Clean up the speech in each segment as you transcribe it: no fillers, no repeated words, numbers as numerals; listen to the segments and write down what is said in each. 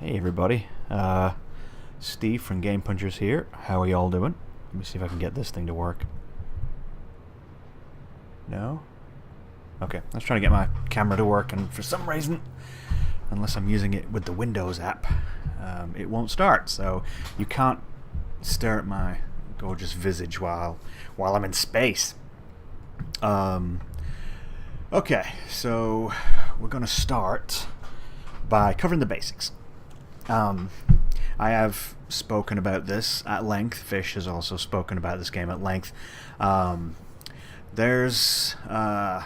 Hey everybody, Steve from Game Punchers here. How are y'all doing? Let me see if I can get this thing to work. No? Okay, let's try to get my camera to work, and for some reason, unless I'm using it with the Windows app, it won't start, so you can't stare at my gorgeous visage while I'm in space. Okay, so we're gonna start by covering the basics. I have spoken about this at length. Fish has also spoken about this game at length. There's a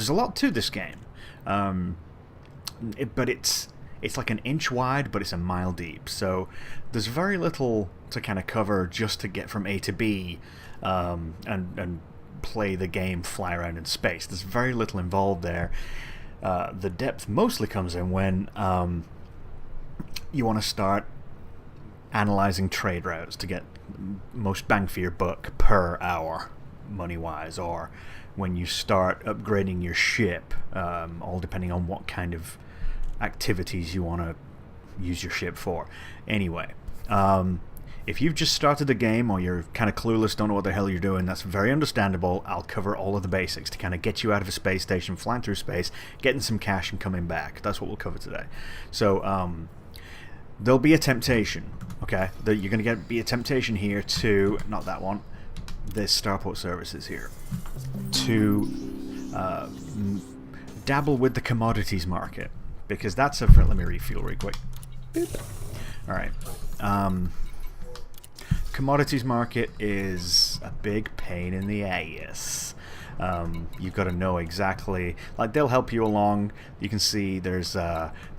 lot to this game, but it's like an inch wide, but it's a mile deep. So there's very little to kind of cover just to get from A to B, and play the game, fly around in space. There's very little involved there. The depth mostly comes in when you want to start analyzing trade routes to get most bang for your buck per hour, money-wise, or when you start upgrading your ship, all depending on what kind of activities you want to use your ship for. Anyway, if you've just started the game or you're kind of clueless, don't know what the hell you're doing, that's very understandable. I'll cover all of the basics to kind of get you out of a space station, flying through space, getting some cash and coming back. That's what we'll cover today. So there'll be a temptation, okay? You're going to be a temptation here to, not that one, this Starport Services here, to dabble with the commodities market, because that's a... Let me refuel real quick. Alright. Commodities market is a big pain in the ass. You've got to know exactly, like, they'll help you along. You can see there's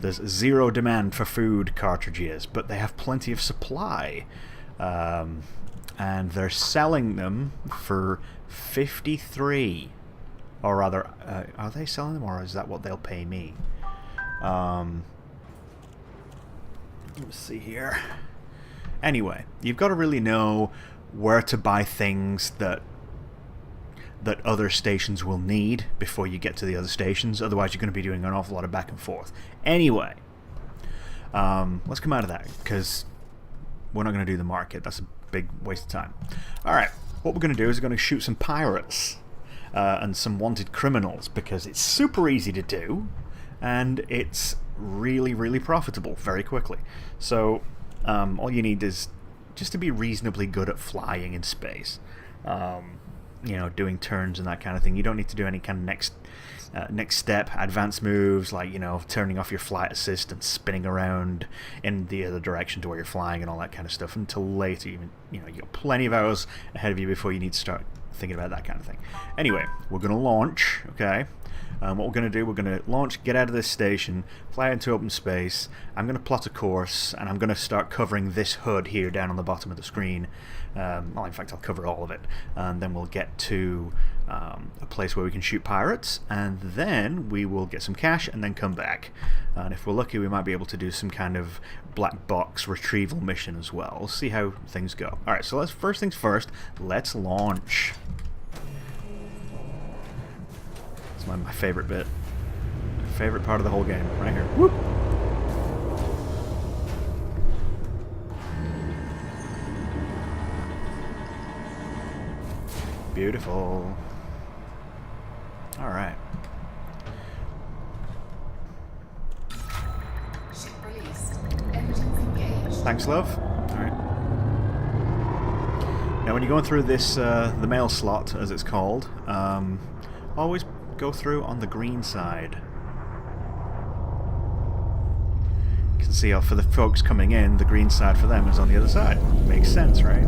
zero demand for food cartridges, but they have plenty of supply, and they're selling them for 53, or rather, are they selling them, or is that what they'll pay me? Let's see here. Anyway, you've got to really know where to buy things that other stations will need before you get to the other stations. Otherwise, you're going to be doing an awful lot of back and forth. Anyway, let's come out of that, because we're not going to do the market. That's a big waste of time. Alright, what we're going to do is we're going to shoot some pirates and some wanted criminals, because it's super easy to do, and it's really, really profitable very quickly. So all you need is just to be reasonably good at flying in space. You know, doing turns and that kind of thing. You don't need to do any kind of next step advanced moves, like, you know, turning off your flight assist and spinning around in the other direction to where you're flying and all that kind of stuff until later. You know, you got plenty of hours ahead of you before you need to start thinking about that kind of thing. Anyway, we're going to launch, okay? What we're going to do, we're going to launch, get out of this station, fly into open space. I'm going to plot a course, and I'm going to start covering this HUD here down on the bottom of the screen. Well, in fact, I'll cover all of it. And then we'll get to a place where we can shoot pirates, and then we will get some cash and then come back. And if we're lucky, we might be able to do some kind of black box retrieval mission as well. We'll see how things go. Alright, so first things first, let's launch. My favorite bit. My favorite part of the whole game. Right here. Whoop! Beautiful. Alright. Ship released. Engines engaged. Thanks, love. Alright. Now when you're going through this, the mail slot, as it's called, always go through on the green side. You can see how for the folks coming in, the green side for them is on the other side. Makes sense, right?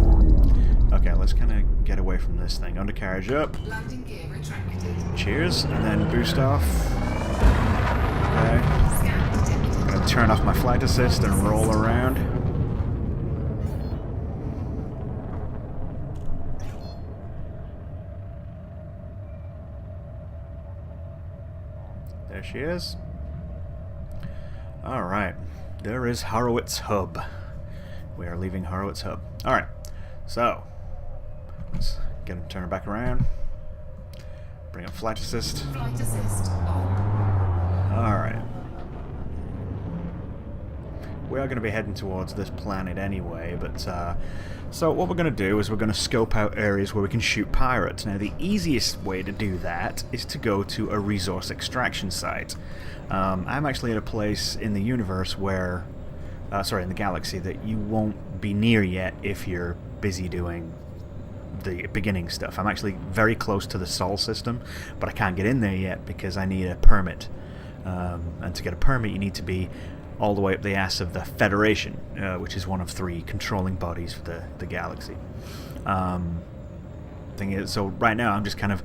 Okay, let's kind of get away from this thing. Undercarriage up. Landing gear retracted. Cheers, and then boost off. Okay. Scan detected. I'm gonna turn off my flight assist and roll around. There she is. Alright. There is Horowitz Hub. We are leaving Horowitz Hub. Alright. So, let's turn her back around. Bring up flight assist. Flight assist on. Alright. we are going to be heading towards this planet anyway, but so what we're going to do is we're going to scope out areas where we can shoot pirates. Now, the easiest way to do that is to go to a resource extraction site. I'm actually at a place in the universe where, sorry, in the galaxy, that you won't be near yet if you're busy doing the beginning stuff. I'm actually very close to the Sol system, but I can't get in there yet because I need a permit. And to get a permit, you need to be all the way up the ass of the Federation, which is one of 3 controlling bodies for the galaxy. Thing is, so right now I'm just kind of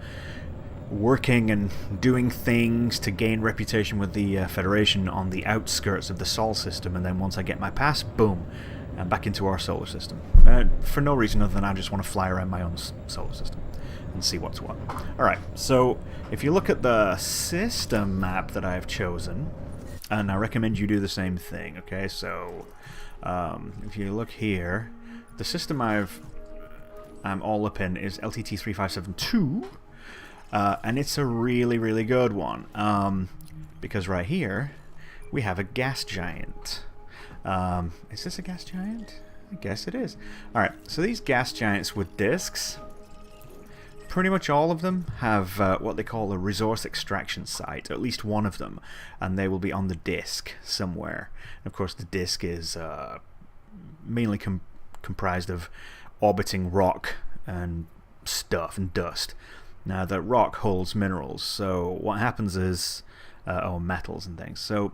working and doing things to gain reputation with the Federation on the outskirts of the Sol system, and then once I get my pass, boom, I'm back into our solar system. For no reason other than I just want to fly around my own solar system and see what's what. Alright, so if you look at the system map that I've chosen, and I recommend you do the same thing, okay? So if you look here, the system I'm all up in is LTT 3572, and it's a really, really good one, because right here we have a gas giant. Is this a gas giant? I guess it is. Alright, so these gas giants with discs, pretty much all of them have what they call a resource extraction site, at least one of them, and they will be on the disk somewhere. And of course, the disk is mainly comprised of orbiting rock and stuff and dust. Now, the rock holds minerals, so what happens is, or metals and things. So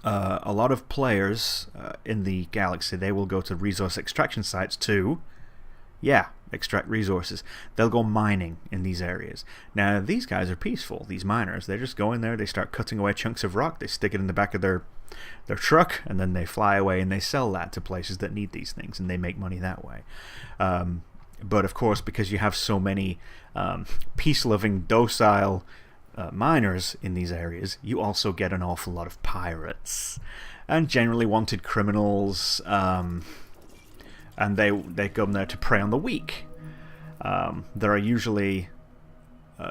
a lot of players in the galaxy, they will go to resource extraction sites to, extract resources. They'll go mining in these areas. Now, these guys are peaceful, these miners. They just go in there, they start cutting away chunks of rock, they stick it in the back of their truck, and then they fly away and they sell that to places that need these things, and they make money that way. But of course, because you have so many peace-loving, docile miners in these areas, you also get an awful lot of pirates and generally wanted criminals, and they come there to prey on the weak. There are usually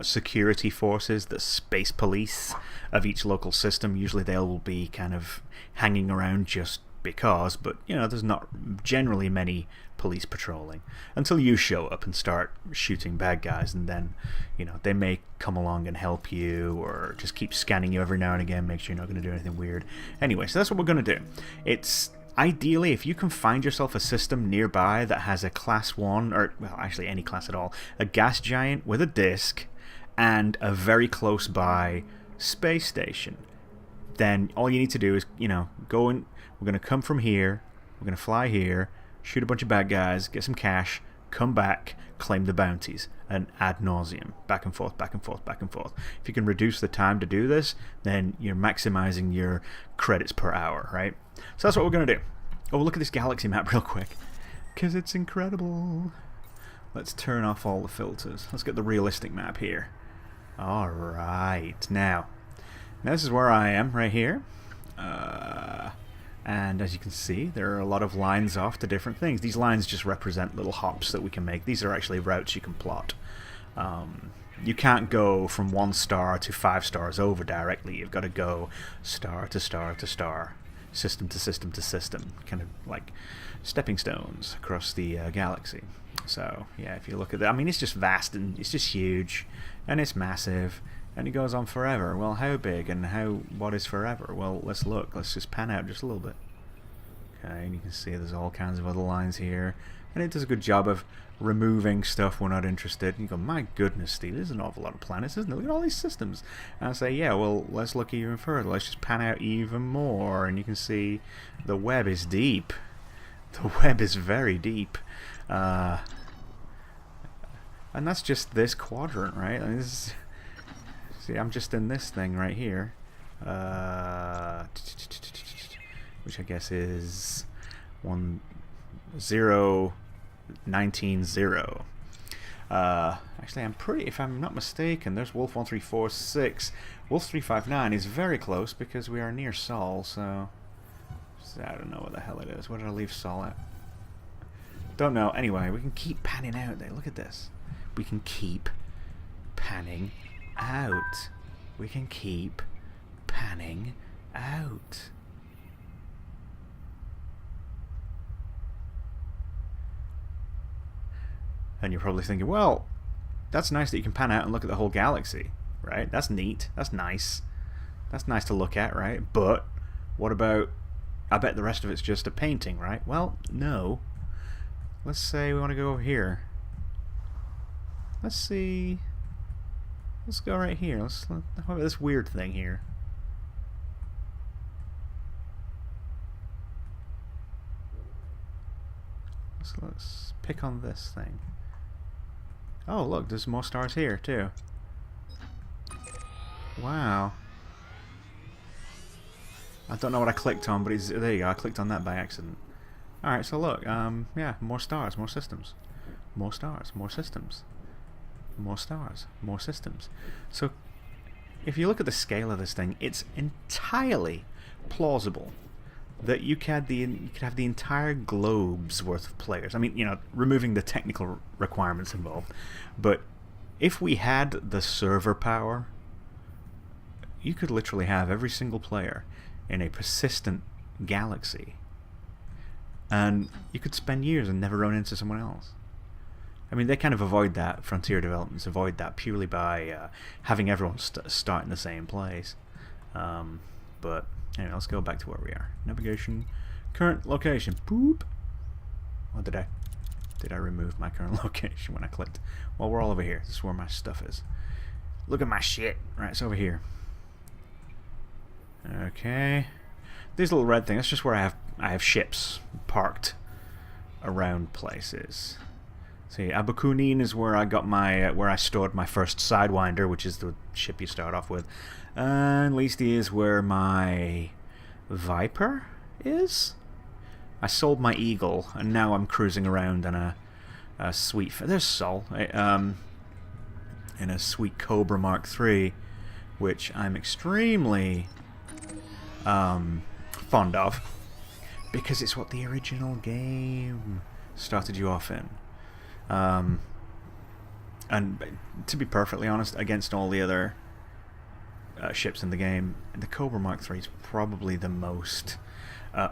security forces, the space police of each local system. Usually they will be kind of hanging around just because, but there's not generally many police patrolling until you show up and start shooting bad guys, and then they may come along and help you, or just keep scanning you every now and again, make sure you're not going to do anything weird. Anyway, so that's what we're going to do. It's ideally, if you can find yourself a system nearby that has a class 1, or well, actually any class at all, a gas giant with a disk and a very close by space station, then all you need to do is go and we're going to come from here, we're going to fly here, shoot a bunch of bad guys, get some cash, come back, claim the bounties, and ad nauseum, back and forth, back and forth, back and forth. If you can reduce the time to do this, then you're maximizing your credits per hour, right? So that's what we're going to do. Oh, look at this galaxy map real quick, because it's incredible. Let's turn off all the filters. Let's get the realistic map here. Alright, now this is where I am, right here. And as you can see, there are a lot of lines off to different things. These lines just represent little hops that we can make. These are actually routes you can plot. You can't go from 1 star to 5 stars over directly. You've got to go star to star to star, system to system to system, kind of like stepping stones across the galaxy. So, yeah, if you look at that, I mean, it's just vast and it's just huge and it's massive. And it goes on forever. Well, how big and what is forever? Well, let's look. Let's just pan out just a little bit. Okay, and you can see there's all kinds of other lines here. And it does a good job of removing stuff we're not interested in. You go, my goodness, Steve, there's an awful lot of planets, isn't there? Look at all these systems. And I say, yeah, well, let's look even further. Let's just pan out even more. And you can see the web is deep. The web is very deep. And that's just this quadrant, right? I mean, this is... See, I'm just in this thing right here, which I guess is 10190. Actually, if I'm not mistaken, there's Wolf 1346. Wolf 359 is very close because we are near Sol. So I don't know what the hell it is. Where did I leave Sol at? Don't know. Anyway, we can keep panning out there. Look at this. We can keep panning out. We can keep panning out. And you're probably thinking, well, that's nice that you can pan out and look at the whole galaxy, right? That's neat. That's nice. That's nice to look at, right? But what about, I bet the rest of it's just a painting, right? Well, no. Let's say we want to go over here. Let's see. Let's go right here. How about this weird thing here? Let's pick on this thing. Oh, look, there's more stars here, too. Wow. I don't know what I clicked on, but there you go, I clicked on that by accident. Alright, so look, yeah, more stars, more systems. More stars, more systems. More stars, more systems. So, if you look at the scale of this thing, it's entirely plausible that you could have the entire globe's worth of players. I mean, you know, removing the technical requirements involved. But if we had the server power, you could literally have every single player in a persistent galaxy. And you could spend years and never run into someone else. I mean, they kind of avoid that, Frontier Developments avoid that purely by having everyone start in the same place. But anyway, let's go back to where we are. Navigation, current location. Boop. What did I remove my current location when I clicked? Well, we're all over here. This is where my stuff is. Look at my shit. Right, it's over here. Okay. These little red things, that's just where I have ships parked around places. See, Abakunin is where I got my where I stored my first Sidewinder, which is the ship you start off with. And Leasty is where my Viper is. I sold my Eagle, and now I'm cruising around in a sweet. There's Sol, in a sweet Cobra Mark III, which I'm extremely fond of, because it's what the original game started you off in. And to be perfectly honest, against all the other ships in the game, the Cobra Mark III is probably the most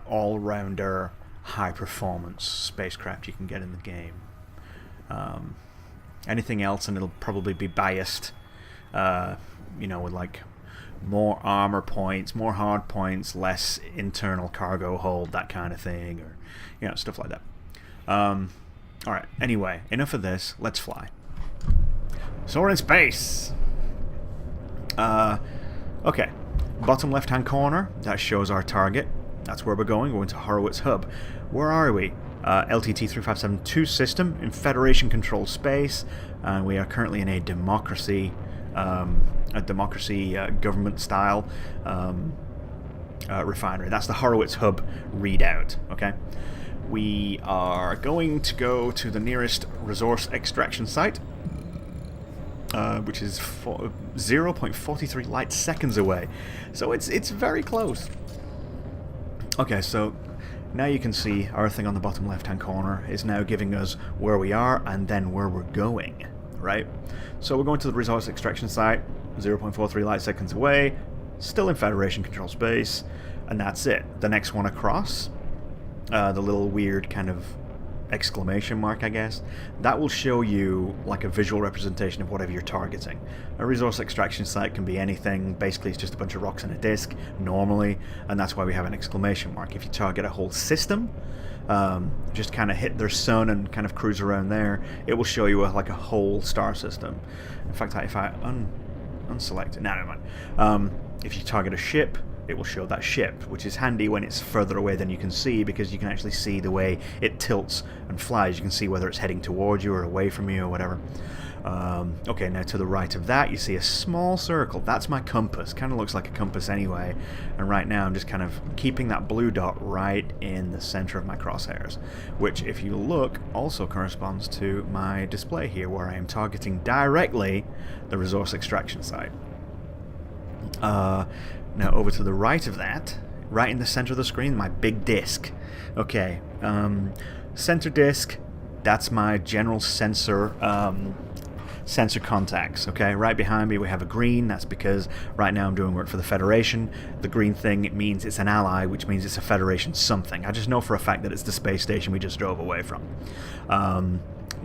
all-rounder, high-performance spacecraft you can get in the game. Anything else, and it'll probably be biased, you know, with like more armor points, more hard points, less internal cargo hold, that kind of thing, or you know, stuff like that. Alright, anyway, enough of this, let's fly. So we're in space! Okay, bottom left hand corner, that shows our target. That's where we're going to Horowitz Hub. Where are we? LTT-3572 system in Federation controlled space. We are currently in a democracy government style refinery. That's the Horowitz Hub readout, okay? We are going to go to the nearest resource extraction site, which is 0.43 light seconds away. So it's very close. Okay, so now you can see our thing on the bottom left-hand corner is now giving us where we are and then where we're going, right? So we're going to the resource extraction site, 0.43 light seconds away, still in Federation control space, and that's it. The next one across, the little weird kind of exclamation mark, I guess, that will show you like a visual representation of whatever you're targeting. A resource extraction site can be anything. Basically it's just a bunch of rocks and a disk normally, and that's why we have an exclamation mark. If you target a whole system, just kind of hit their sun and kind of cruise around there, it will show you like a whole star system. In fact, if I unselect it, no, never mind. If you target a ship, it will show that ship, which is handy when it's further away than you can see, because you can actually see the way it tilts and flies. You can see whether it's heading towards you or away from you or whatever. Okay, now to the right of that you see a small circle. That's my compass. Kind of looks like a compass anyway, and right now I'm just kind of keeping that blue dot right in the center of my crosshairs, which if you look also corresponds to my display here, where I am targeting directly the resource extraction site. Now over to the right of that, right in the center of the screen, my big disk. Okay, center disk, that's my general sensor contacts. Okay, right behind me we have a green. That's because right now I'm doing work for the Federation. The green thing, it means it's an ally, which means it's a Federation something. I just know for a fact that it's the space station we just drove away from.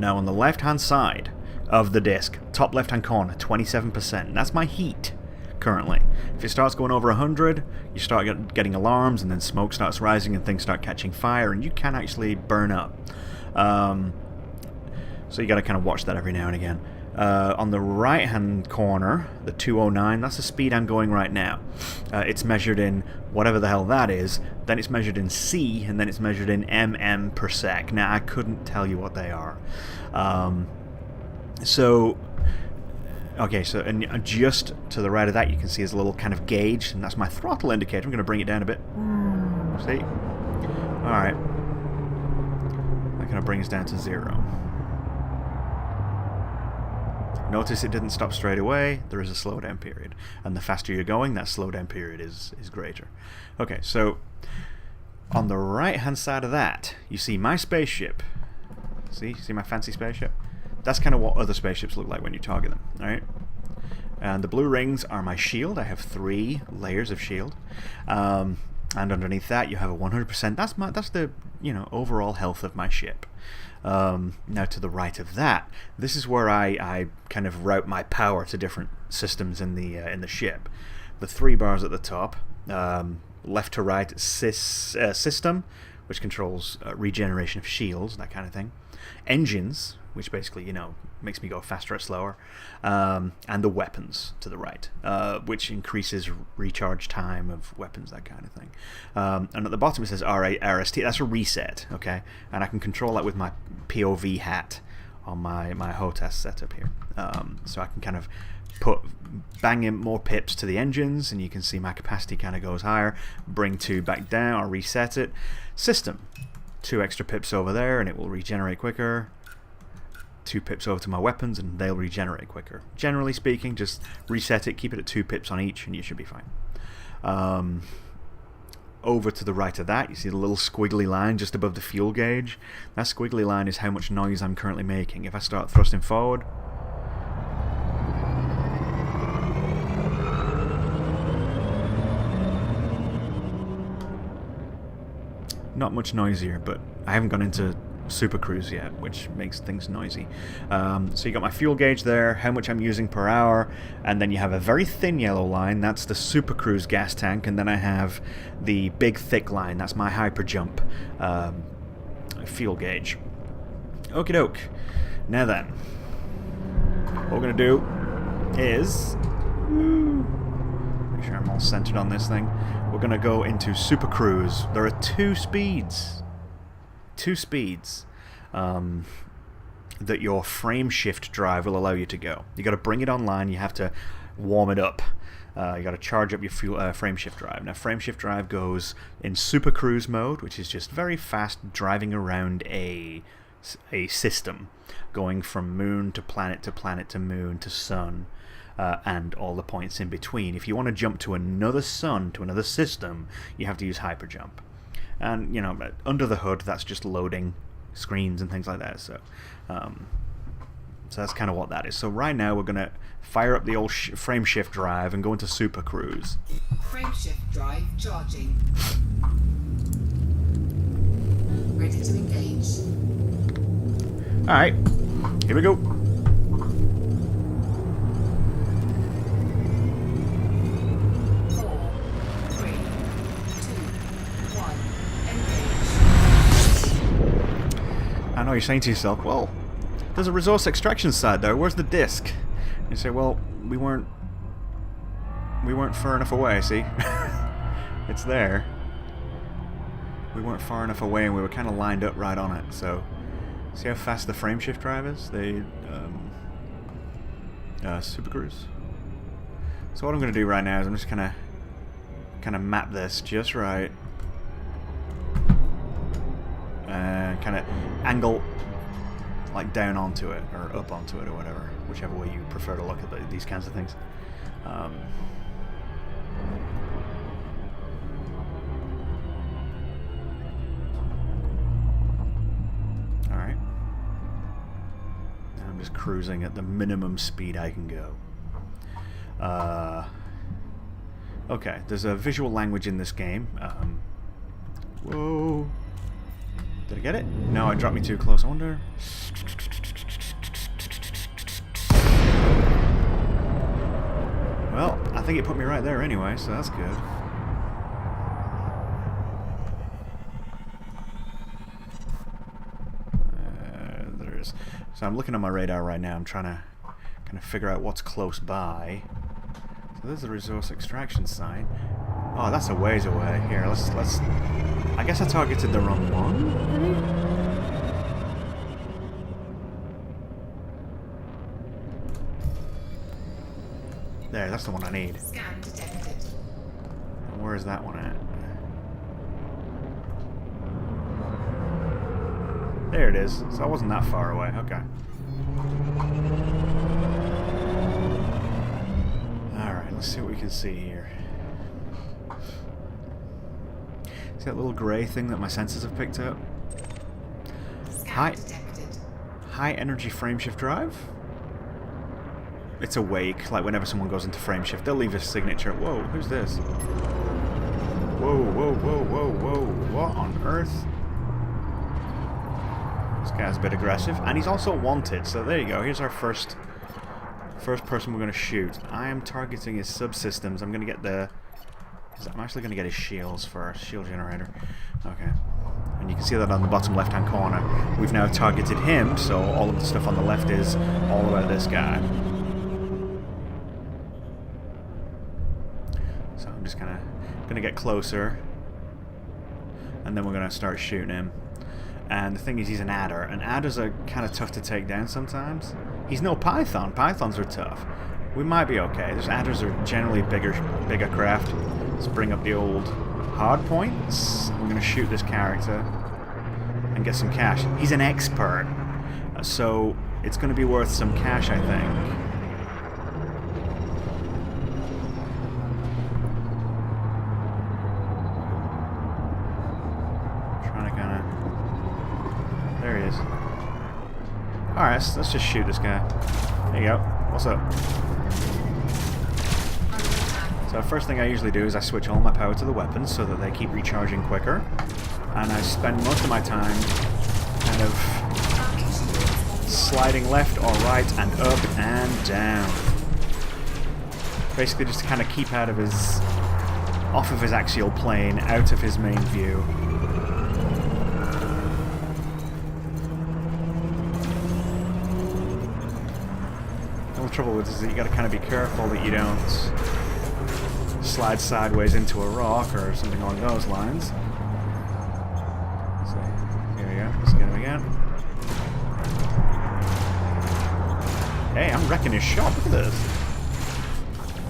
Now on the left-hand side of the disc, top left-hand corner, 27%. That's my heat currently. If it starts going over 100, you start getting alarms, and then smoke starts rising and things start catching fire, and you can actually burn up. So you got to kind of watch that every now and again. On the right-hand corner, the 209, that's the speed I'm going right now. It's measured in whatever the hell that is, then it's measured in C, and then it's measured in mm per sec. Now, I couldn't tell you what they are. Okay, so and just to the right of that, you can see there's a little kind of gauge, and that's my throttle indicator. I'm going to bring it down a bit. See? Alright. That kind of brings down to 0. Notice it didn't stop straight away. There is a slowdown period. And the faster you're going, that slowdown period is greater. Okay, so on the right-hand side of that, you see my spaceship. See my fancy spaceship? That's kind of what other spaceships look like when you target them, alright? And the blue rings are my shield. I have 3 layers of shield. And underneath that, you have a 100%. That's the overall health of my ship. Now to the right of that, this is where I kind of route my power to different systems in the ship. The 3 bars at the top, left to right system, which controls regeneration of shields, that kind of thing. Engines, which basically makes me go faster or slower, and the weapons to the right, which increases recharge time of weapons, that kind of thing. And at the bottom it says R8 RST. That's a reset, okay, and I can control that with my POV hat on my HOTAS setup here. So I can kind of bang in more pips to the engines, and you can see my capacity kind of goes higher. Bring 2 back down, or reset it. System, 2 extra pips over there, and it will regenerate quicker. 2 pips over to my weapons, and they'll regenerate quicker. Generally speaking, just reset it, keep it at 2 pips on each, and you should be fine. Over to the right of that, you see the little squiggly line just above the fuel gauge. That squiggly line is how much noise I'm currently making. If I start thrusting forward, not much noisier, but I haven't gone into Super Cruise yet, which makes things noisy. So you got my fuel gauge there, how much I'm using per hour, and then you have a very thin yellow line, that's the Super Cruise gas tank, and then I have the big thick line, that's my hyper jump fuel gauge. Okie doke. Now then, what we're going to do is make sure I'm all centered on this thing. We're going to go into Super Cruise. There are 2 speeds. 2 speeds that your frame shift drive will allow you to go. You got to bring it online. You have to warm it up. You got to charge up your frame shift drive. Now, frame shift drive goes in Super Cruise mode, which is just very fast driving around a system, going from moon to planet to moon to sun, and all the points in between. If you want to jump to another sun, to another system, you have to use hyper jump. And, under the hood, that's just loading screens and things like that. So that's kind of what that is. So right now, we're going to fire up the old frame shift drive and go into Super Cruise. Frame shift drive charging. Ready to engage. Alright, here we go. I know you're saying to yourself, well, there's a resource extraction side there. Where's the disc? You say, well, we weren't far enough away. See, it's there. We weren't far enough away, and we were kind of lined up right on it. So, see how fast the frame shift drive is? They Super Cruise. So what I'm going to do right now is I'm just kind of map this just right. Kind of angle like down onto it or up onto it or whatever, whichever way you prefer to look at these kinds of things. Alright. Now I'm just cruising at the minimum speed I can go. Okay, there's a visual language in this game. Whoa. Did I get it? No, it dropped me too close. I wonder... Well, I think it put me right there anyway, so that's good. There is. So I'm looking on my radar right now. I'm trying to kind of figure out what's close by. So there's the resource extraction site. Oh, that's a ways away. Here, let's. I guess I targeted the wrong one. Maybe? There, that's the one I need. Scan detected. And where is that one at? There it is. So I wasn't that far away. Okay. Alright, let's see what we can see here. See that little grey thing that my sensors have picked up? Scan detected. High energy frameshift drive? It's awake, like whenever someone goes into frameshift, they'll leave a signature. Whoa, who's this? Whoa, whoa, whoa, whoa, whoa. What on earth? This guy's a bit aggressive. And he's also wanted, so there you go. Here's our first person we're going to shoot. I am targeting his subsystems. I'm going to get the... I'm actually going to get his shields first. Shield generator. Okay. And you can see that on the bottom left-hand corner. We've now targeted him, so all of the stuff on the left is all about this guy. So I'm just kind of going to get closer. And then we're going to start shooting him. And the thing is, he's an adder. And adders are kind of tough to take down sometimes. He's no python. Pythons are tough. We might be okay. Those adders are generally bigger craft. Let's bring up the old hard points. We're going to shoot this character and get some cash. He's an expert, so it's going to be worth some cash, I think. Trying to kind of... There he is. Alright, let's just shoot this guy. There you go. What's up? So first thing I usually do is I switch all my power to the weapons so that they keep recharging quicker. And I spend most of my time kind of sliding left or right and up and down. Basically just to kind of keep out of his... off of his axial plane, out of his main view. The only trouble with this is that you gotta kind of be careful that you don't slide sideways into a rock or something along those lines. So, here we go. Let's get him again. Hey, I'm wrecking his shop. Look at this.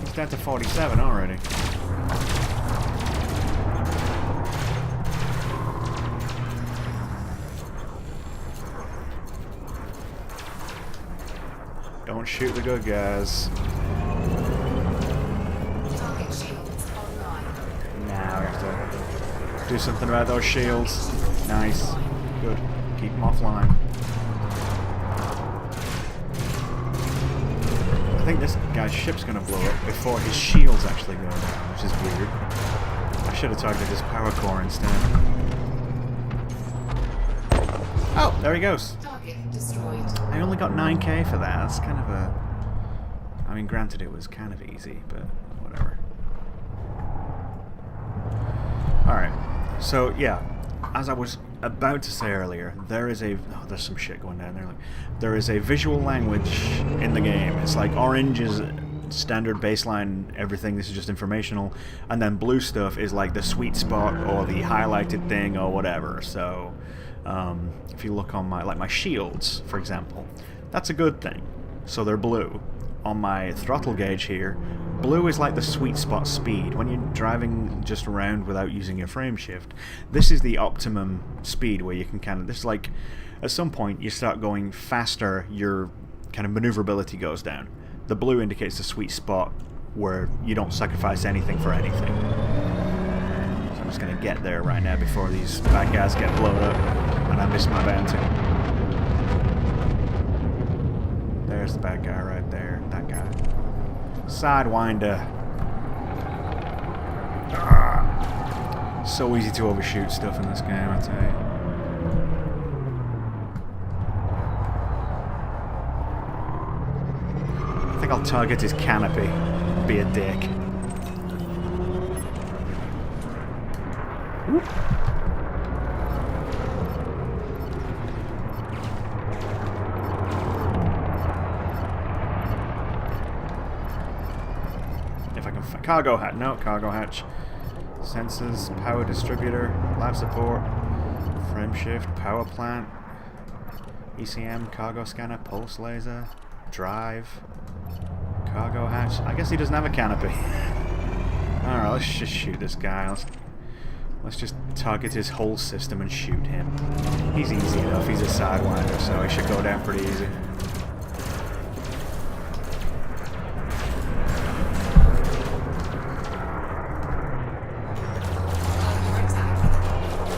He's down to 47 already. Don't shoot the good guys. Do something about those shields. Nice. Good. Keep them offline. I think this guy's ship's going to blow up before his shields actually go down, which is weird. I should have targeted his power core instead. Oh, there he goes. Target destroyed. I only got 9k for that. That's kind of a... I mean, granted it was kind of easy, but whatever. Alright. So, yeah, as I was about to say earlier, there is a... Oh, there's some shit going down there. Like, there is a visual language in the game. It's like orange is standard baseline, everything. This is just informational. And then blue stuff is like the sweet spot or the highlighted thing or whatever. So, if you look on my shields, for example, that's a good thing. So they're blue. On my throttle gauge here, blue is like the sweet spot speed. When you're driving just around without using your frame shift, this is the optimum speed where you can kind of... This is like, at some point you start going faster, your kind of maneuverability goes down. The blue indicates the sweet spot where you don't sacrifice anything for anything. So I'm just going to get there right now before these bad guys get blown up and I miss my bounty. There's the bad guy right there. That guy. Sidewinder. Ah. So easy to overshoot stuff in this game, I tell you. I think I'll target his canopy be a dick. Whoop. If I can find cargo hatch. No, cargo hatch. Sensors, power distributor, life support, frame shift, power plant, ECM, cargo scanner, pulse laser, drive, cargo hatch. I guess he doesn't have a canopy. Alright, let's just shoot this guy. Let's just target his whole system and shoot him. He's easy enough. He's a sidewinder, so he should go down pretty easy.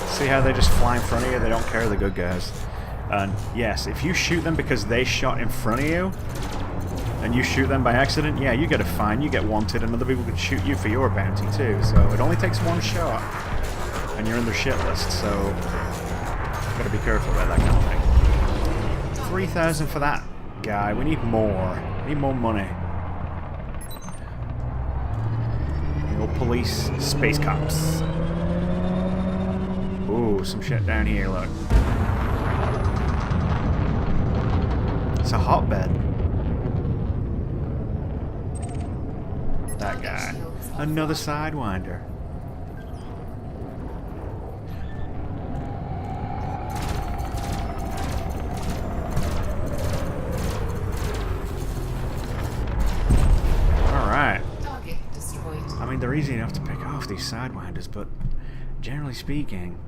See how they just fly in front of you? They don't care, the good guys. And yes, if you shoot them because they shot in front of you, and you shoot them by accident, yeah, you get a fine, you get wanted, and other people can shoot you for your bounty too. So it only takes one shot, and you're in their shit list, so gotta be careful about that kind of thing. 3,000 for that guy. We need more. We need more money. The old police, space cops. Ooh, some shit down here, look. It's a hotbed. That guy. Another Sidewinder. Alright. I mean, they're easy enough to pick off, these Sidewinders, but generally speaking,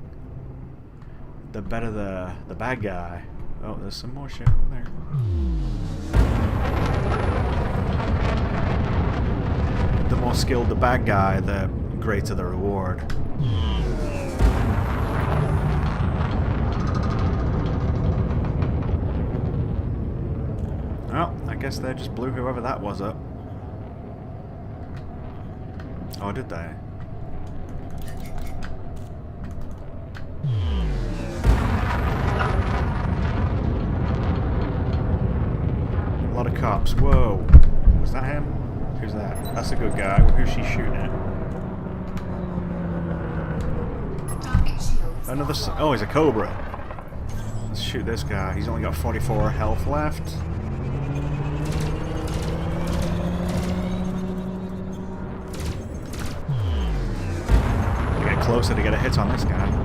the better the bad guy. Oh, there's some more shit over there. The more skilled the bad guy, the greater the reward. Well, I guess they just blew whoever that was up. Oh, did they? A lot of cops. Whoa. Was that him? Who's that? That's a good guy. Who's she shooting at? Another... Oh, he's a Cobra. Let's shoot this guy. He's only got 44 health left. Get closer to get a hit on this guy.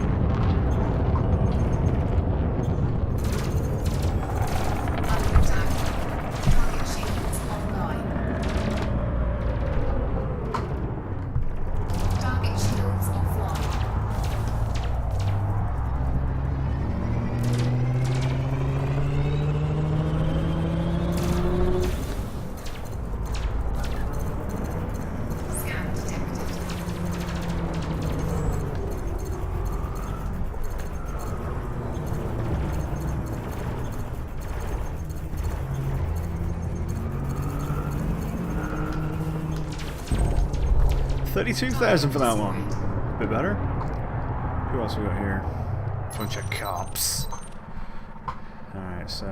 $32,000 for that one. A bit better. Who else we got here? Bunch of cops. Alright, so...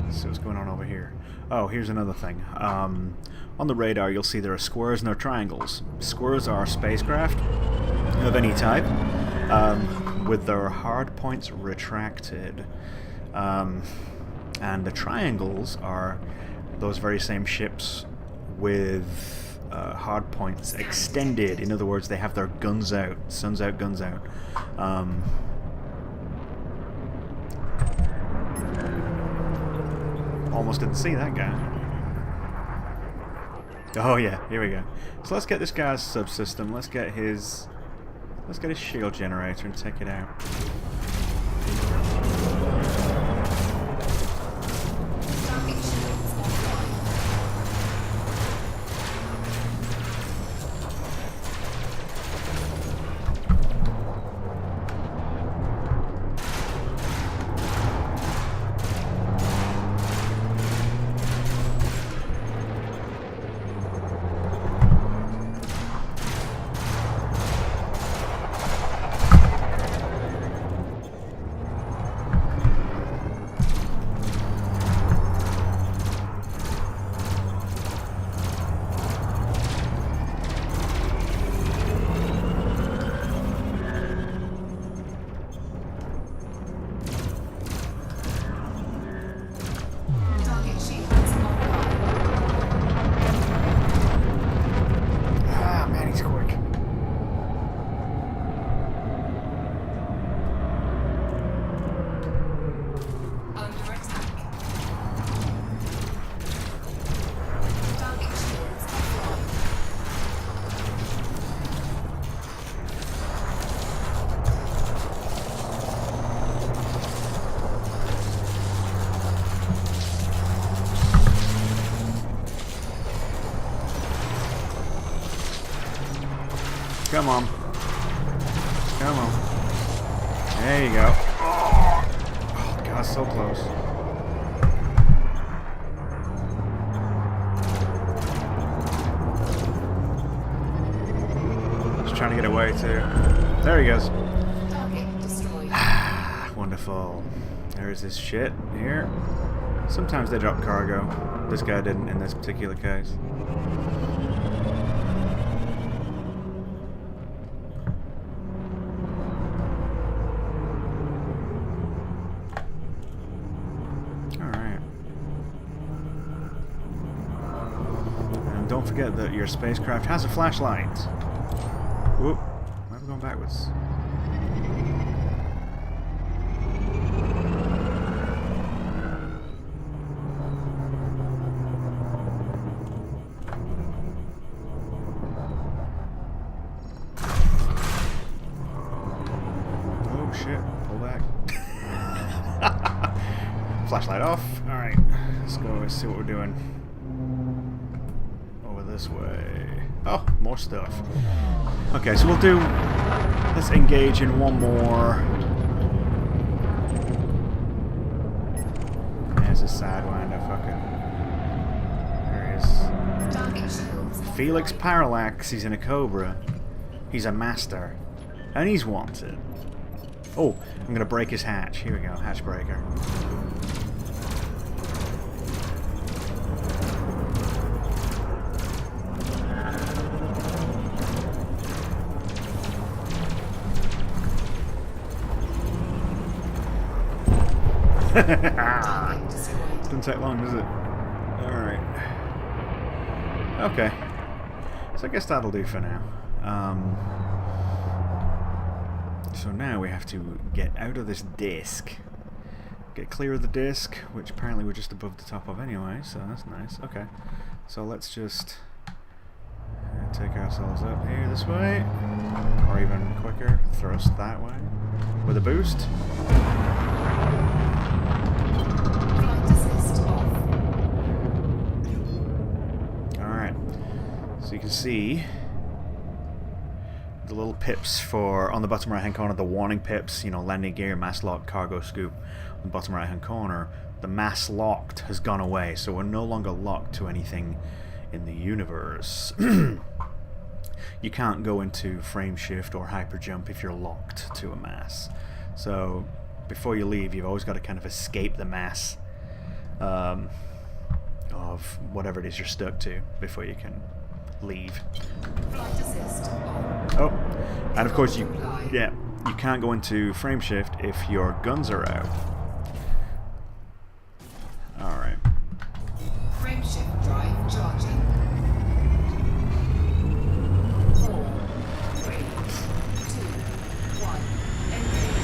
let's see what's going on over here. Oh, here's another thing. On the radar, you'll see there are squares and there are triangles. Squares are spacecraft of any type, with their hard points retracted. And the triangles are those very same ships with hard points extended. In other words, they have their guns out. Suns out, guns out. Almost didn't see that guy. Oh yeah, here we go. So let's get this guy's subsystem. Let's get his shield generator and take it out. Come on. Come on. There you go. Oh god, so close. Just trying to get away too. There he goes. Target destroyed. Wonderful. There's this shit here. Sometimes they drop cargo. This guy didn't in this particular case. Alright. And don't forget that your spacecraft has a flashlight. Whoop. Why am I going backwards? Shit, pull back. Flashlight off. Alright, let's go and see what we're doing. Over this way. Oh, more stuff. Okay, so let's engage in one more. There's a sidewinder, fucker. There he is. Target shields. Felix Parallax, he's in a Cobra. He's a master. And he's wanted. Oh, I'm gonna break his hatch. Here we go, hatch breaker. Target destroyed. Doesn't take long, does it? Alright. Okay. So I guess that'll do for now. So now we have to get out of this disc. Get clear of the disc, which apparently we're just above the top of anyway, so that's nice. Okay. So let's just take ourselves up here this way. Or even quicker, thrust that way. With a boost. Flight assist off. Alright. So you can see the little pips for, on the bottom right hand corner, the warning pips, you know, landing gear, mass lock, cargo scoop. On the bottom right hand corner, the mass locked has gone away, so we're no longer locked to anything in the universe. You can't go into frame shift or hyper jump if you're locked to a mass. So before you leave, you've always got to kind of escape the mass of whatever it is you're stuck to before you can leave. Flight assist on. Oh, and of course you can't go into frame shift if your guns are out. All right. Frame shift drive charging. 4, 3, 2, 1. Engage.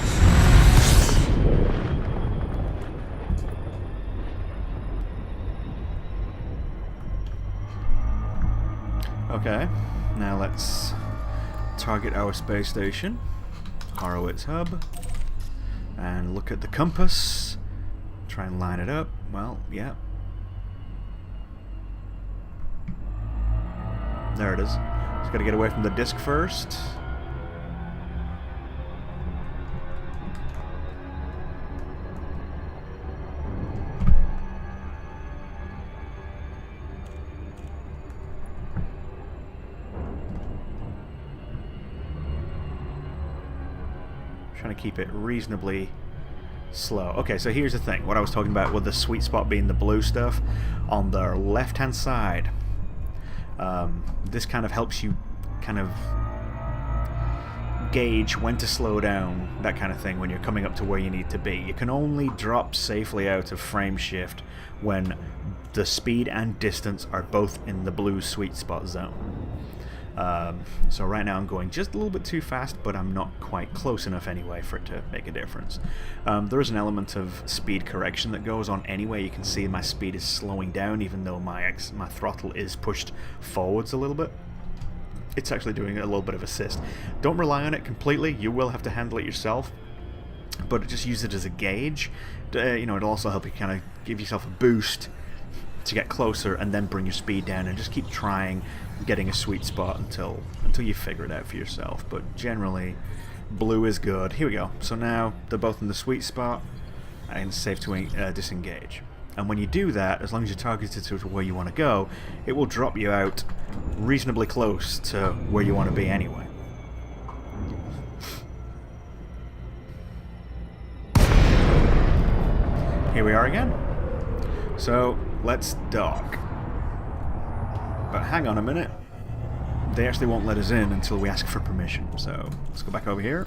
Okay, now let's target our space station, Horowitz Hub, and look at the compass. Try and line it up. Well, yeah. There it is. Just gotta get away from the disc first. Trying to keep it reasonably slow. Okay, so here's the thing. What I was talking about with the sweet spot being the blue stuff on the left-hand side. This kind of helps you kind of gauge when to slow down, that kind of thing, when you're coming up to where you need to be. You can only drop safely out of frame shift when the speed and distance are both in the blue sweet spot zone. So right now I'm going just a little bit too fast, but I'm not quite close enough anyway for it to make a difference. There is an element of speed correction that goes on anyway. You can see my speed is slowing down even though my throttle is pushed forwards a little bit. It's actually doing a little bit of assist. Don't rely on it completely. You will have to handle it yourself, but just use it as a gauge. You know, it'll also help you kind of give yourself a boost to get closer and then bring your speed down, and just keep trying getting a sweet spot until you figure it out for yourself. But generally, blue is good. Here we go. So now they're both in the sweet spot, and it's safe to disengage. And when you do that, as long as you're targeted to where you want to go, it will drop you out reasonably close to where you want to be anyway. Here we are again. So let's dock. But hang on a minute. They actually won't let us in until we ask for permission. So let's go back over here.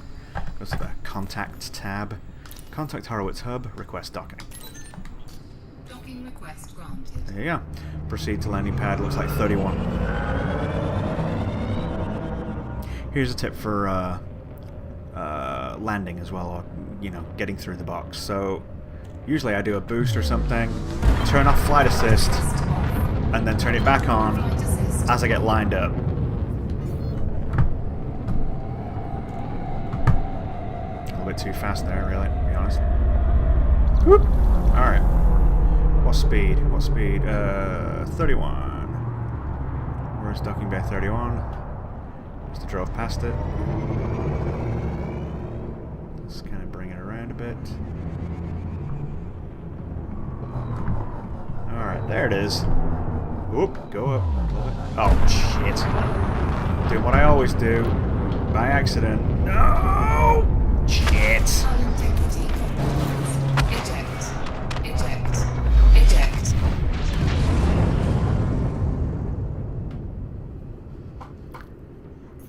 Go to the Contacts tab. Contact Horowitz Hub. Request docking. Docking request granted. There you go. Proceed to landing pad. Looks like 31. Here's a tip for landing as well, or getting through the box. So usually I do a boost or something, turn off flight assist, and then turn it back on as I get lined up. A little bit too fast there, really, to be honest. Whoop. Alright. What speed? 31. Where's docking bay 31? Just drove past it. Let's kind of bring it around a bit. Alright, there it is. Whoop, go up. Oh, shit. Doing what I always do. By accident. No! Shit. Eject.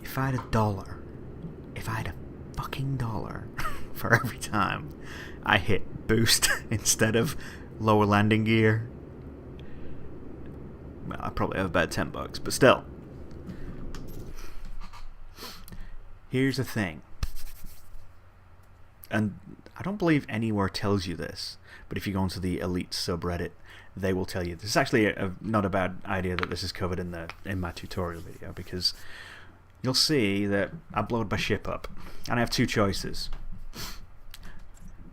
If I had a fucking dollar for every time I hit boost instead of lower landing gear, well, I probably have about $10, but still. Here's the thing, and I don't believe anywhere tells you this, but if you go into the Elite subreddit, they will tell you. This is actually not a bad idea that this is covered in my tutorial video, because you'll see that I blowed my ship up, and I have two choices.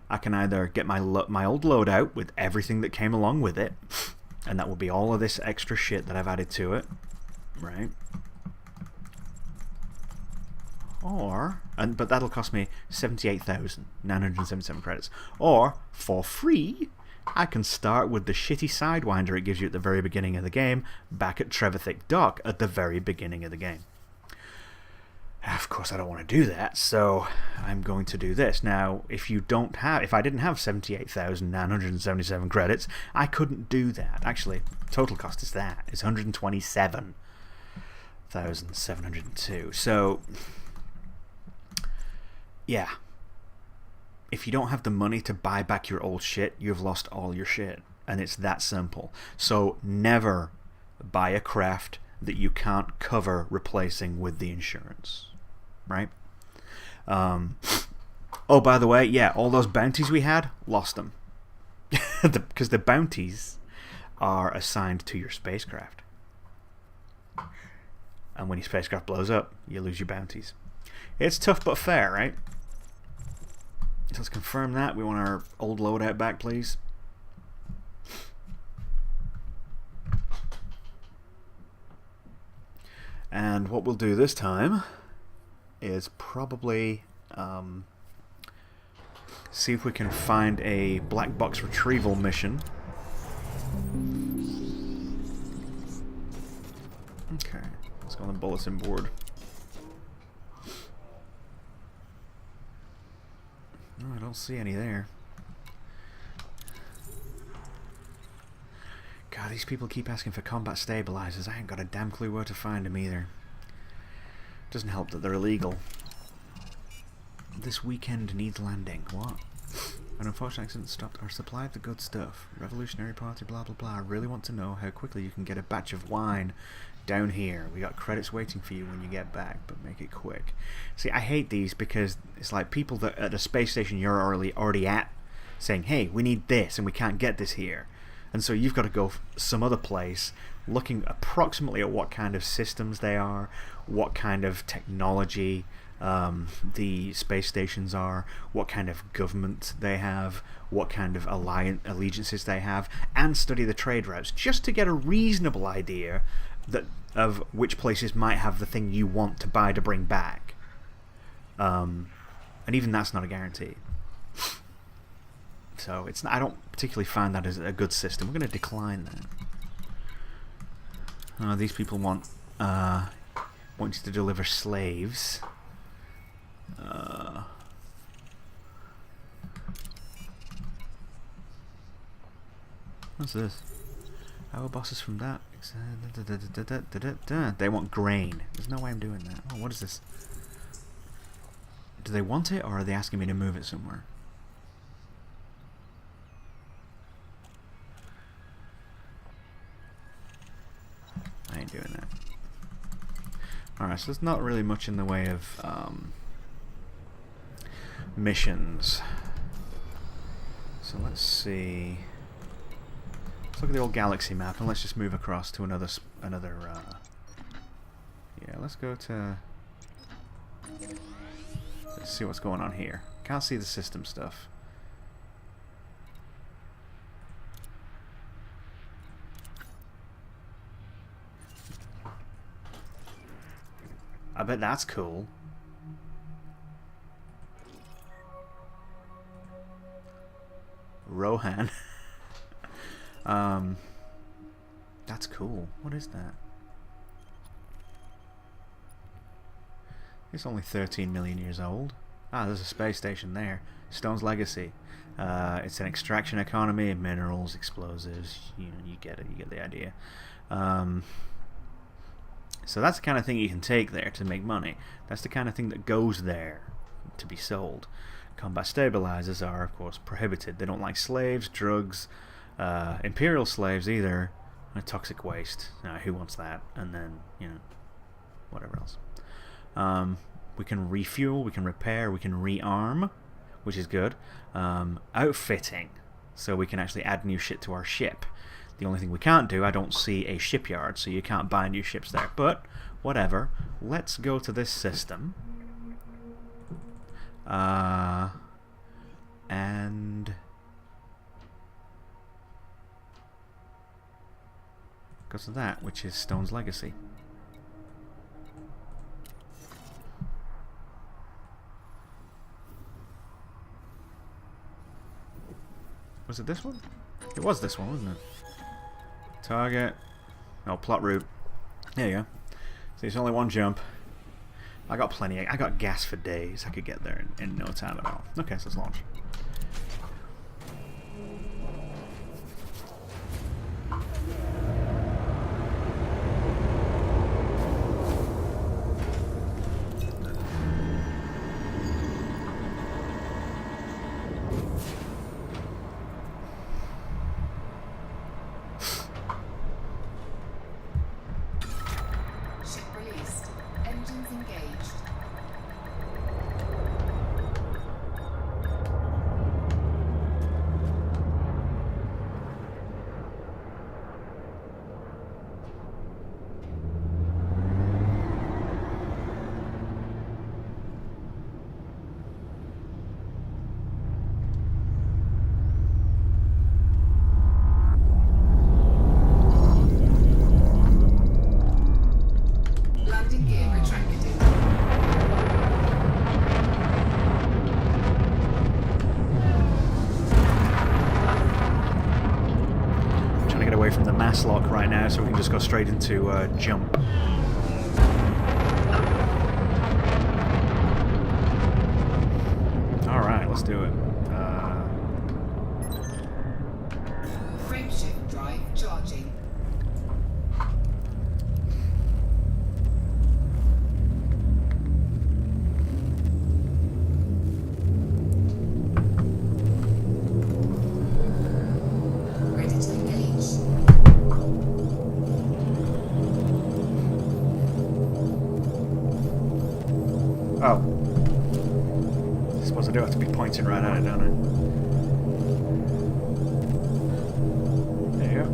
I can either get my old loadout with everything that came along with it, and that will be all of this extra shit that I've added to it, right? But that'll cost me 78,977 credits. Or, for free, I can start with the shitty Sidewinder it gives you at the very beginning of the game, back at Trevithick Dock at the very beginning of the game. Of course, I don't want to do that, so I'm going to do this. Now, if I didn't have 78,977 credits, I couldn't do that. Actually, total cost is that. It's 127,702. So, yeah. If you don't have the money to buy back your old shit, you've lost all your shit. And it's that simple. So, never buy a craft that you can't cover replacing with the insurance. Right? Oh, by the way, yeah, all those bounties we had, lost them. Because the bounties are assigned to your spacecraft. And when your spacecraft blows up, you lose your bounties. It's tough but fair, right? So let's confirm that. We want our old loadout back, please. And what we'll do this time is probably see if we can find a black box retrieval mission. Okay, let's go on the bulletin board. No, I don't see any there. God, these people keep asking for combat stabilizers. I ain't got a damn clue where to find them either. Doesn't help that they're illegal. This weekend needs landing. What? An unfortunate accident stopped our supply of the good stuff. Revolutionary Party, blah blah blah. I really want to know how quickly you can get a batch of wine down here. We got credits waiting for you when you get back, but make it quick. See, I hate these because it's like people that at a space station you're already at saying, hey, we need this and we can't get this here. And so you've got to go some other place looking approximately at what kind of systems they are, what kind of technology the space stations are, what kind of government they have, what kind of allegiances they have, and study the trade routes just to get a reasonable idea that of which places might have the thing you want to buy to bring back. And even that's not a guarantee. So it's not, I don't particularly find that as a good system. We're going to decline that. These people want you to deliver slaves. What's this? Our bosses from that. They want grain. There's no way I'm doing that. Oh, what is this? Do they want it, or are they asking me to move it somewhere? I ain't doing that. Alright, so there's not really much in the way of missions. So let's see. Let's look at the old galaxy map and let's just move across to another yeah, let's go to... Let's see what's going on here. Can't see the system stuff. I bet that's cool. Rohan. That's cool. What is that? It's only 13 million years old. Ah, there's a space station there. Stone's Legacy. It's an extraction economy, minerals, explosives. You know, you get it. You get the idea. So that's the kind of thing you can take there to make money. That's the kind of thing that goes there to be sold. Combat stabilizers are, of course, prohibited. They don't like slaves, drugs, imperial slaves either, and toxic waste. Now, who wants that? And then, you know, whatever else. We can refuel, we can repair, we can rearm, which is good. Outfitting, so we can actually add new shit to our ship. The only thing we can't do, I don't see a shipyard, so you can't buy new ships there. But, whatever. Let's go to this system. And... go to that, which is Stone's Legacy. Was it this one? It was this one, wasn't it? Target. No, plot route. There you go. So it's only one jump. I got plenty. I got gas for days. I could get there in no time at all. Okay, so let's launch. Lock right now, so we can just go straight into jump. Alright, let's do it. Frameshift drive charging. Ready to engage. Oh. I suppose I do have to be pointing right at it, don't I? There you go.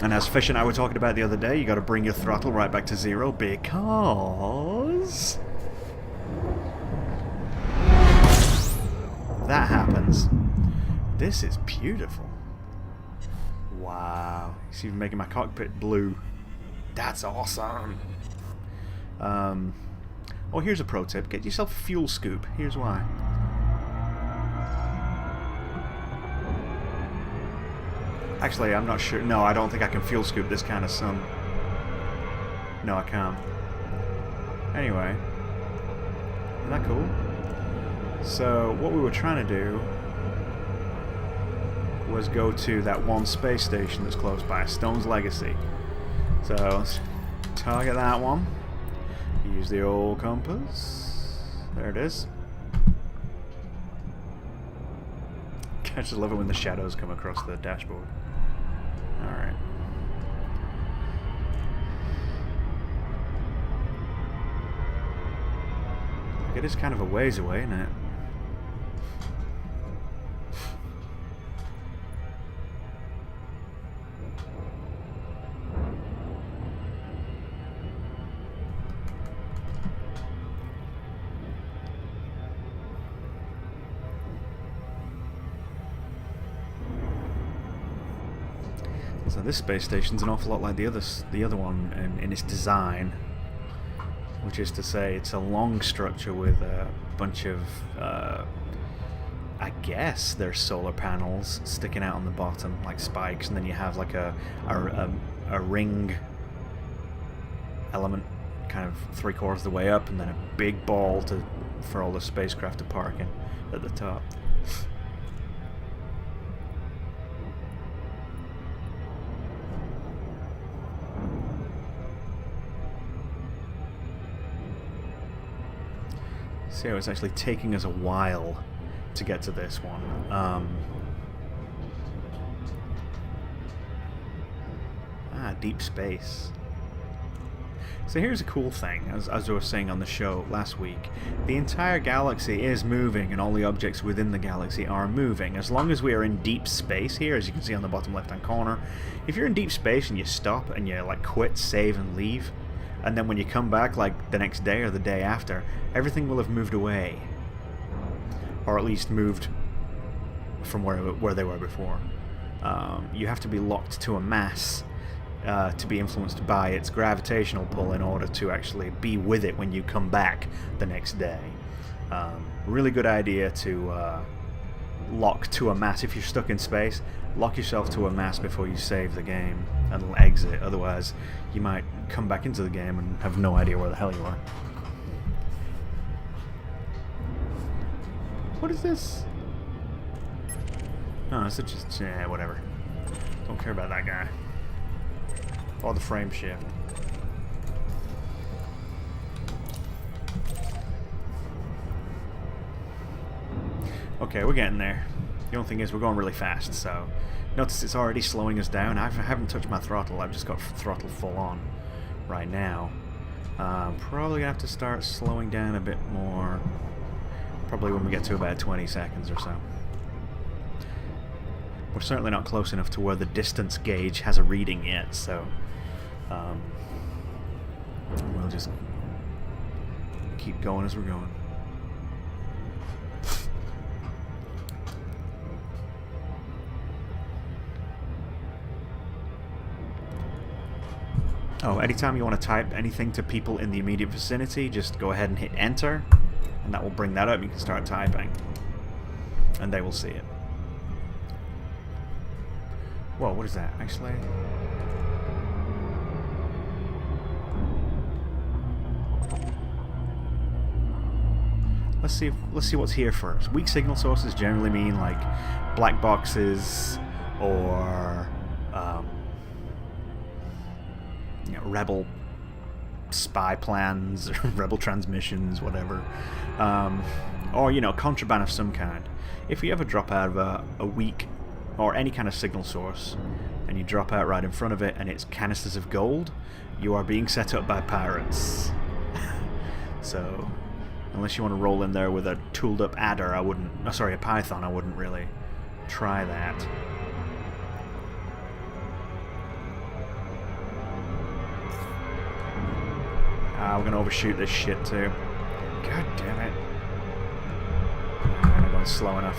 And as Fish and I were talking about the other day, you got to bring your throttle right back to 0 because... This is beautiful. Wow. It's even making my cockpit blue. That's awesome. Oh, here's a pro tip. Get yourself a fuel scoop. Here's why. Actually, I'm not sure. No, I don't think I can fuel scoop this kind of sun. No, I can't. Anyway. Isn't that cool? So, what we were trying to do was go to that one space station that's close by, Stone's Legacy. So, let's target that one. Use the old compass. There it is. I just love it when the shadows come across the dashboard. Alright. It is kind of a ways away, isn't it? So this space station's an awful lot like the other one in its design, which is to say it's a long structure with a bunch of, I guess they're solar panels sticking out on the bottom like spikes, and then you have like a ring element kind of 3/4 of the way up, and then a big ball for all the spacecraft to park in at the top. See how it's actually taking us a while to get to this one. Deep space. So here's a cool thing, as I was saying on the show last week. The entire galaxy is moving, and all the objects within the galaxy are moving. As long as we are in deep space here, as you can see on the bottom left-hand corner, if you're in deep space and you stop and you like quit, save, and leave, and then when you come back like the next day or the day after, everything will have moved away. Or at least moved from where they were before. You have to be locked to a mass to be influenced by its gravitational pull in order to actually be with it when you come back the next day. Really good idea to lock to a mass. If you're stuck in space, lock yourself to a mass before you save the game and exit. Otherwise, you might come back into the game and have no idea where the hell you are. What is this? Oh, it's just... whatever. Don't care about that guy. Or the frame shift. Okay, we're getting there. The only thing is we're going really fast, so... Notice it's already slowing us down. I haven't touched my throttle. I've just got throttle full on right now. Probably gonna have to start slowing down a bit more. Probably when we get to about 20 seconds or so. We're certainly not close enough to where the distance gauge has a reading yet, so we'll just keep going as we're going. Oh, anytime you want to type anything to people in the immediate vicinity, just go ahead and hit enter, and that will bring that up. You can start typing, and they will see it. Whoa, what is that? Actually... Let's see what's here first. Weak signal sources generally mean like black boxes or rebel spy plans, or rebel transmissions, whatever, or contraband of some kind. If you ever drop out of a weak or any kind of signal source and you drop out right in front of it and it's canisters of gold, you are being set up by pirates. So unless you want to roll in there with a tooled up adder, a python, I wouldn't really try that. We're gonna overshoot this shit too. God damn it. I'm not going slow enough.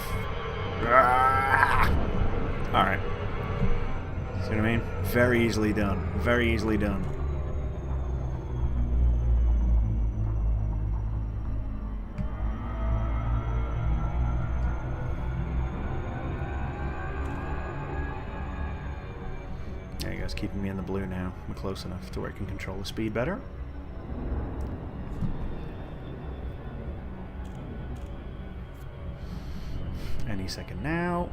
Alright. See what I mean? Very easily done. Very easily done. There you go, it's keeping me in the blue now. I'm close enough to where I can control the speed better. Any second now.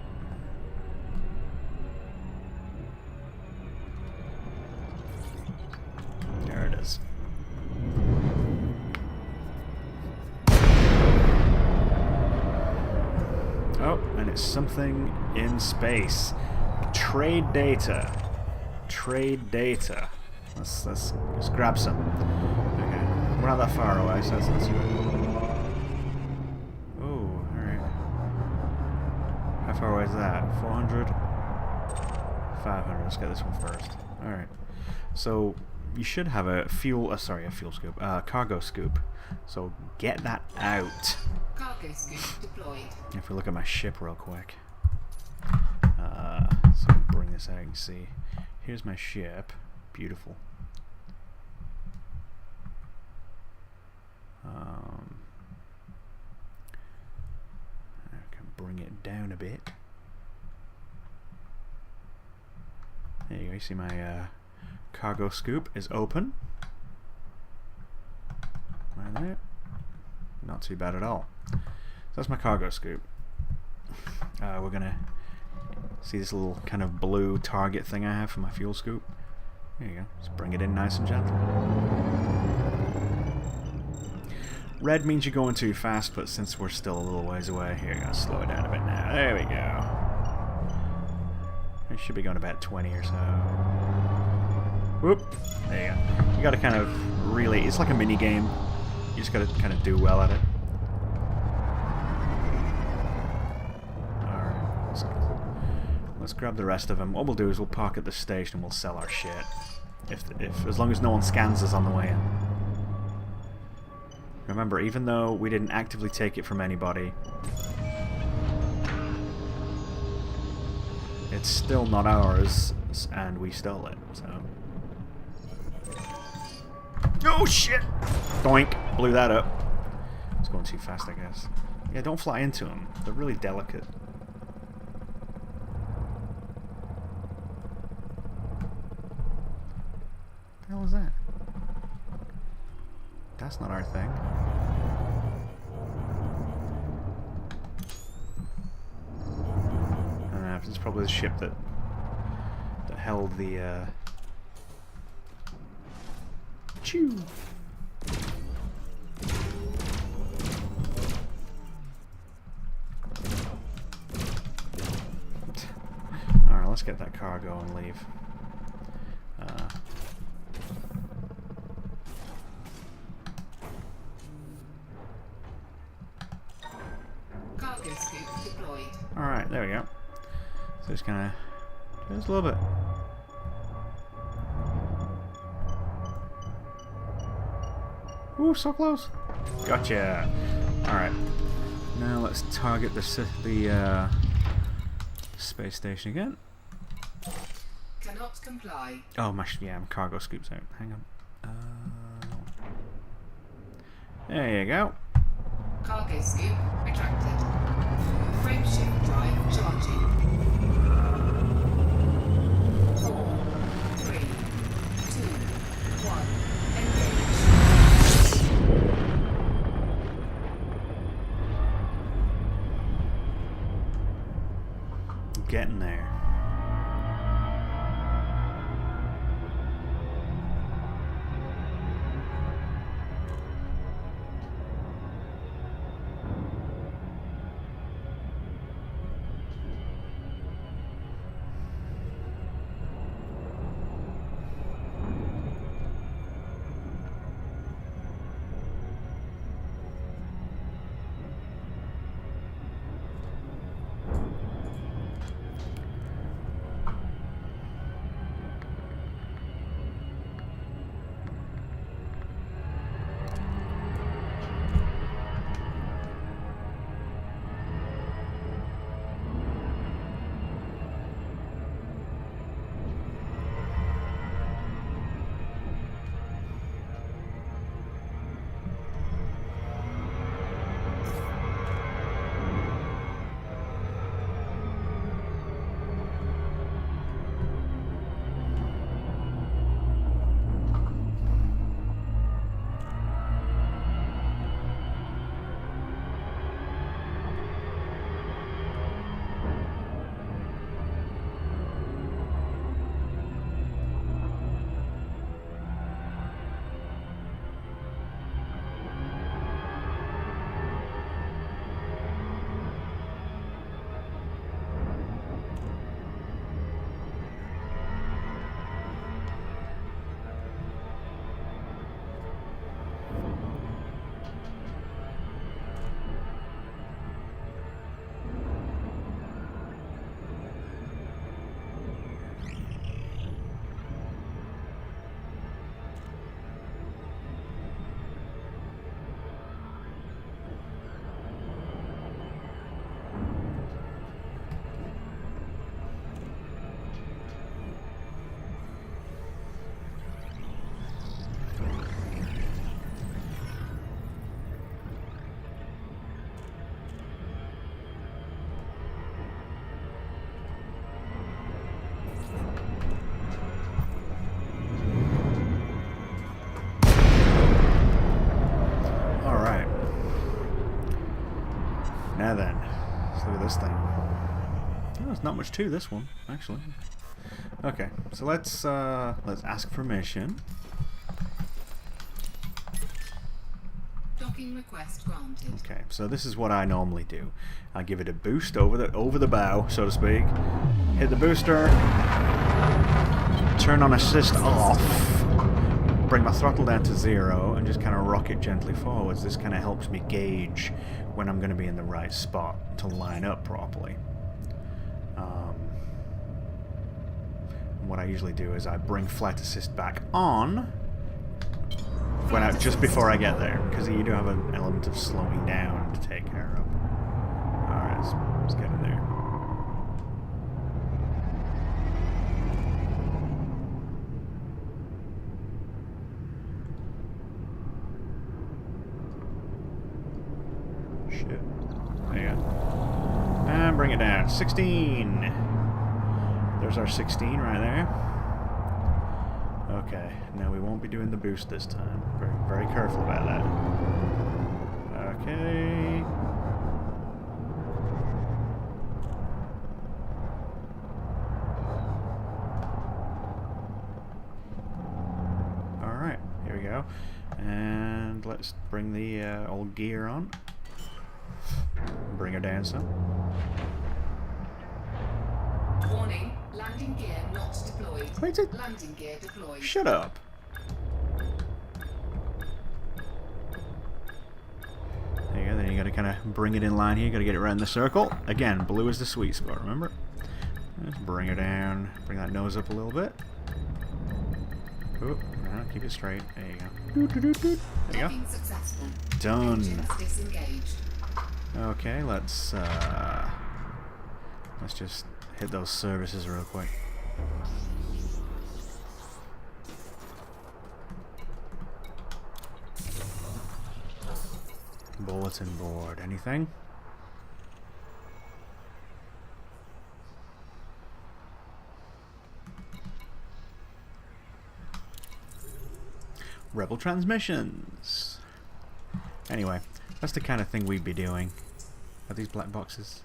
There it is. Oh, and it's something in space. Trade data. Trade data. Let's grab some. Okay, we're not that far away, so let's oh, alright. How far away is that? 400? 500. Let's get this one first. Alright. So you should have a fuel scoop. Cargo scoop. So get that out. Cargo scoop deployed. If we look at my ship real quick. So bring this out and see. Here's my ship. Beautiful. I can bring it down a bit. There you go. You see my cargo scoop is open. Right there. Not too bad at all. So that's my cargo scoop. We're gonna see this little kind of blue target thing I have for my fuel scoop. There you go. Just bring it in nice and gentle. Red means you're going too fast, but since we're still a little ways away, here you go. Slow it down a bit now. There we go. We should be going about 20 or so. Whoop. There you go. You gotta kind of really... It's like a mini game. You just gotta kind of do well at it. Let's grab the rest of them. What we'll do is we'll park at the station and we'll sell our shit. As long as no one scans us on the way in. Remember, even though we didn't actively take it from anybody, it's still not ours, and we stole it, so... Oh shit! Doink! Blew that up. It's going too fast, I guess. Yeah, don't fly into them. They're really delicate. What the hell was that? That's not our thing. This is probably the ship that held the Chew. Alright, let's get that cargo and leave. Cargo scoop deployed. Alright, there we go. So just kind of, just a little bit. Ooh, so close. Gotcha. Alright. Now let's target the space station again. Cannot comply. Oh, my cargo scoops out. Hang on. There you go. Cargo scoop retracted. Frameshift drive charging. 4, 3, 2, 1. Engage. Getting there. there's not much to this one, actually. Okay, so let's ask permission. Docking request granted. Okay, so this is what I normally do. I give it a boost over the bow, so to speak. Hit the booster. Turn on assist off. Bring my throttle down to 0 and just kind of rock it gently forwards. This kind of helps me gauge when I'm going to be in the right spot to line up properly. What I usually do is I bring flight assist back on just before I get there, because you do have an element of slowing down to take care of. Alright, let's get in there. Shit. There you go. And bring it down. 16! There's our 16 right there. Okay, now we won't be doing the boost this time. Very, very careful about that. Okay. Alright, here we go. And let's bring the old gear on. Bring her down some. Warning, landing gear not deployed. Wait, Landing gear deployed. shut up. There you go, then you gotta kind of bring it in line here, you gotta get it right in the circle. Again, blue is the sweet spot, remember? Just bring her down, bring that nose up a little bit. Oop, no, keep it straight. There you go. There you go. Docking successful. Done. Engines disengaged. Okay, let's just hit those services real quick. Bulletin board. Anything? Rebel transmissions. Anyway, that's the kind of thing we'd be doing. Are these black boxes?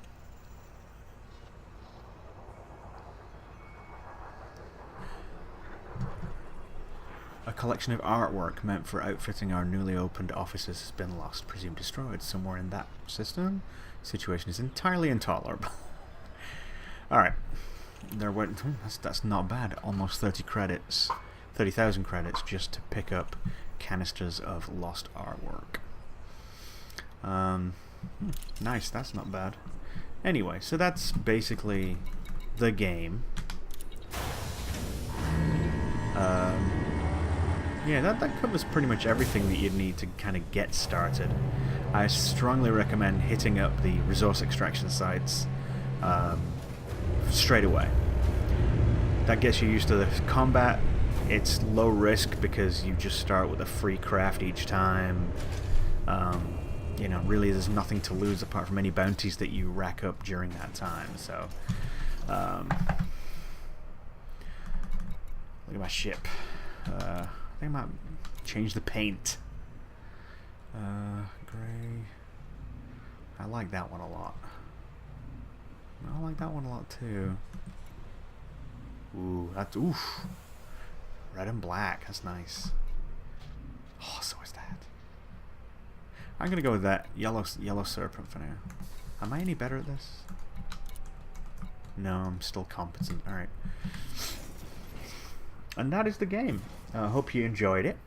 A collection of artwork meant for outfitting our newly opened offices has been lost, presumed destroyed. Somewhere in that system, situation is entirely intolerable. Alright. There went. That's not bad. Almost 30 credits. 30,000 credits just to pick up canisters of lost artwork. Nice, that's not bad. Anyway, so that's basically the game. Yeah, that covers pretty much everything that you'd need to kind of get started. I strongly recommend hitting up the resource extraction sites straight away. That gets you used to the combat. It's low risk because you just start with a free craft each time. You know, really there's nothing to lose apart from any bounties that you rack up during that time. So, look at my ship. I think I might change the paint. Gray. I like that one a lot. I like that one a lot too. Ooh, that's oof. Red and black. That's nice. Oh, so is that. I'm gonna go with that yellow serpent for now. Am I any better at this? No, I'm still competent. All right. And that is the game. I hope you enjoyed it.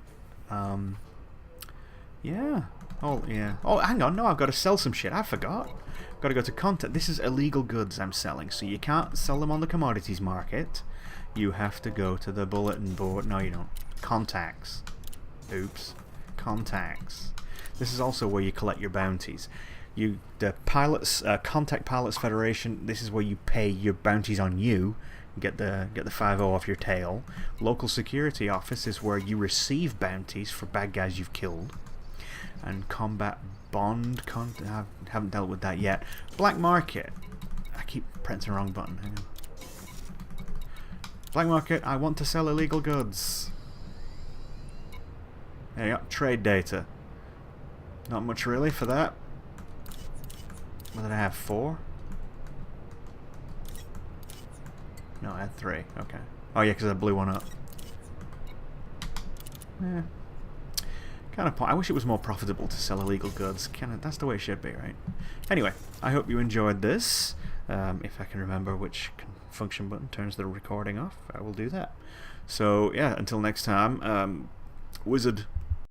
Yeah. Oh, yeah. Oh, hang on. No, I've got to sell some shit. I forgot. Got to go to content. This is illegal goods I'm selling, so you can't sell them on the commodities market. You have to go to the bulletin board. No, you don't. Contacts. Oops. Contacts. This is also where you collect your bounties. The pilots, Contact Pilots Federation. This is where you pay your bounties on you. Get the 5-0 off your tail. Local Security Office is where you receive bounties for bad guys you've killed. And Combat Bond. I haven't dealt with that yet. Black Market. I keep pressing the wrong button. Hang on. Black Market. I want to sell illegal goods. There you go. Trade data. Not much really for that. What did I have? 4? No, I had 3. Okay. Oh yeah, because I blew one up. Eh. Kind of. I wish it was more profitable to sell illegal goods. That's the way it should be, right? Anyway, I hope you enjoyed this. If I can remember which function button turns the recording off, I will do that. So yeah, until next time, Wizard